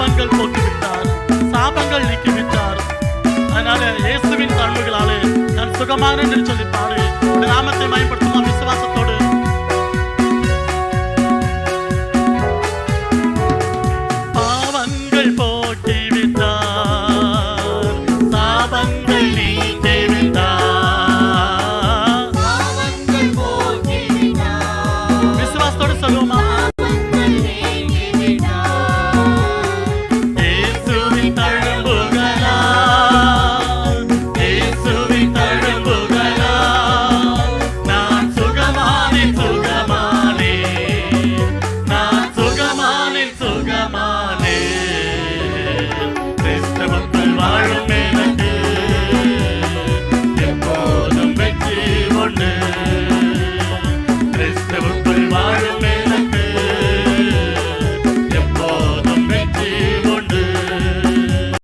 பாவங்கள் போக்கிவிட்டார், சாபங்கள் நீக்கிவிட்டார். அதனால இயேசுவின் தழும்புகளாலே நான் சுகமானேன் என்று சொல்லி பாடு. நாமத்தை மயப்படுத்தும் விசுவாசத்தோடு